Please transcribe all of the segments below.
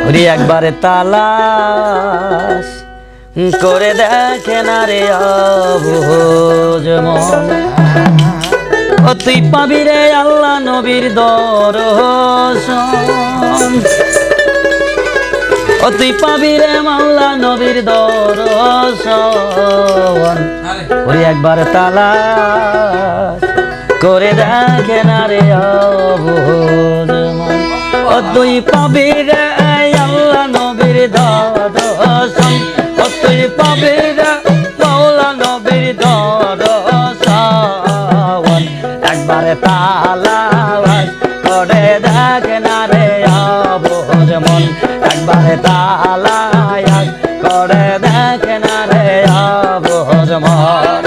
ওরে একবারে তালাশ করে দেখে না রে অবুঝ মন। ও তুই পাবি রে আল্লাহ নবীর দর্শন, ও তুই পাবি রে মাওলা নবীর দর্শন। ওরে একবার তালাশ করে দেখে না রে অবুঝ মন। ও তুই পাবি রে আল্লাহ নবীর দর্শন, ও তুই পাবি রে মাওলা নবীর দর্শন। একবারে তালাশ করে দেখে না রে অবুঝ মন, একবারে তালাশ করে দেখে না রে অবুঝ মন।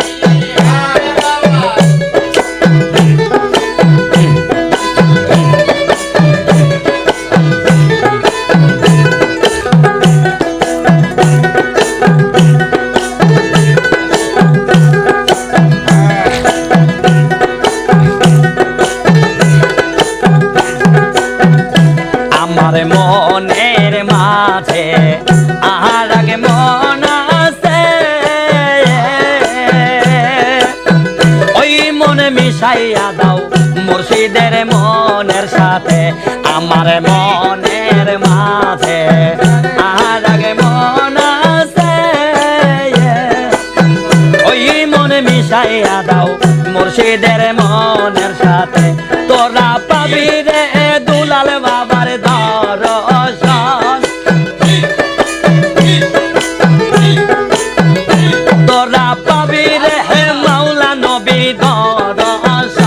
আমার মনের মাঝে আর আগে মন আছে, ওই মনে মিশাইয়া দাও মুর্শিদের মনের সাথে। আমার মনের মাঝে আর আগে মন আছে, ওই মনে মিশাইয়া দাও মুর্শিদের মনের সাথে। তোরা পাবি রে দুলাল বাবার দর্শন, তোরা পাবি রে মাওলা নবীর দর্শন।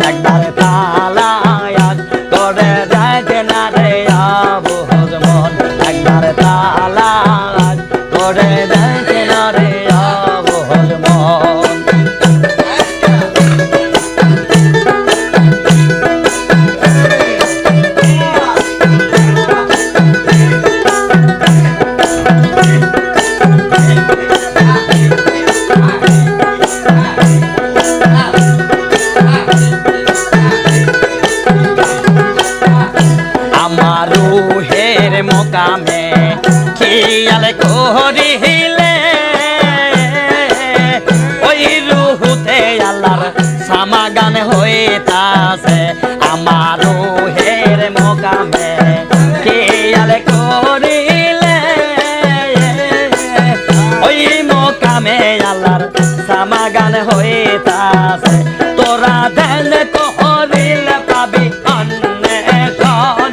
একবার তালাশ করে দেখে না রে অবুঝ মন, একবার তালাশ করে দেখে না রে অবুঝ মন। আমার রুহের মোকামে খেয়াল করিলে, ওই রুহুতে আল্লাহর সামাগান হইতাছে। আমার রুহের মোকামে খেয়াল করিলে, ওই মোকামে আল্লাহর সামাগান হইতাছে। তোরা ধ্যান করিলে পাবি অন্বেষণ,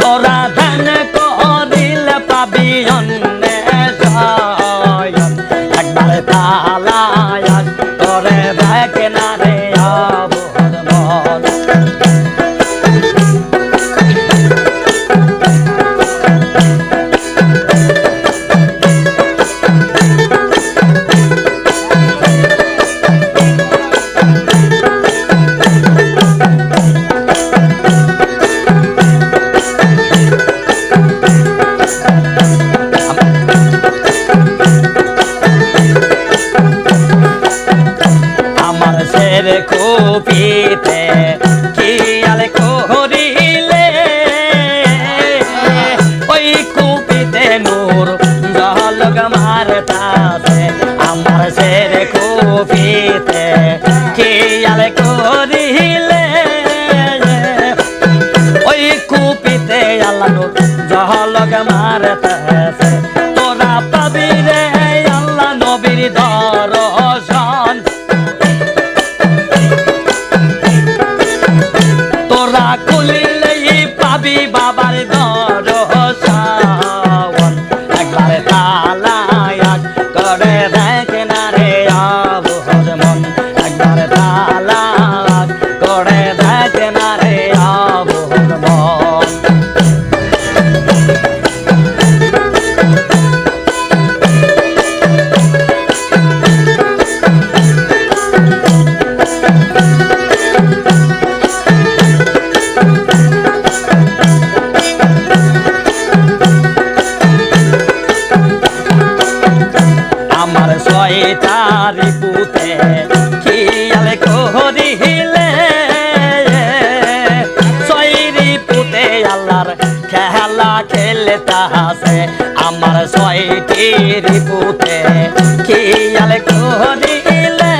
তোরা ধ্যান করিলে পাবি অন্বেষণ। একবারে তালাশ করে দেখে না রে অবুঝ মন। আমার শের কুপিতে খেয়াল করিলে, ওই কুপিতে নূর ঝলক মারতাছে। আমার শের কুপিতে খেয়াল করিলে, ওই কুপিতে আল্লাহ নূর ঝলক মারতাছে। তোরা পাবি রে আল্লাহ নবীর দর্শন, তোরা খুলিলেই পাবি বাবার দর্শন। একবারে তালাশ করে দেখে না রে অবুঝ মন, একবারে তালাশ করে দেখে না রে অবুঝ মন। যাইতাছে আমার ছয়টি রিপুতে খেয়াল করিলে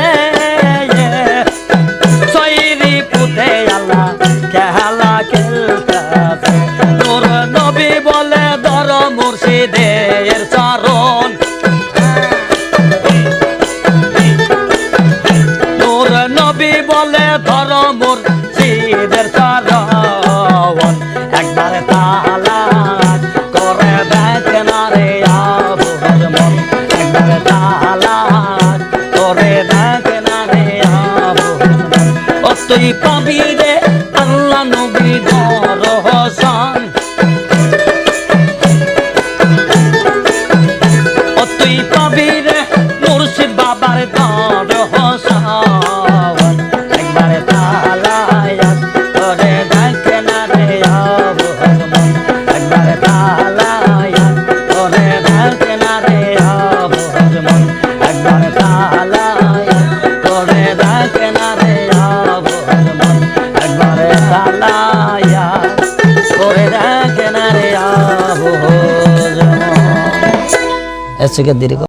ছয় রিপুতে আল্লাহ খেলা খেলতাছে নূর নবী বলে ধর মুর্শিদের চরণ নূর নবী বলে ধর মুর্শিদের চরণ একবার তালাক করে দেখে না রে আবুর মন একবার তালাক করে দেখে না রে আবুর মন ও তুই পাবি রে আল্লাহ নবী দরহসান ও তুই পাবি রে মুর্শিদ বাবার দরহসান একবার তালাক করে দেখে না রে আবুর মন একবার তালাক করে দেখে না রে আবুর মন একবার তালাক করে দেখে না রে আবুর মন একবার তালাক করে দেখে না রে আবুর মন এসে দীর্ঘ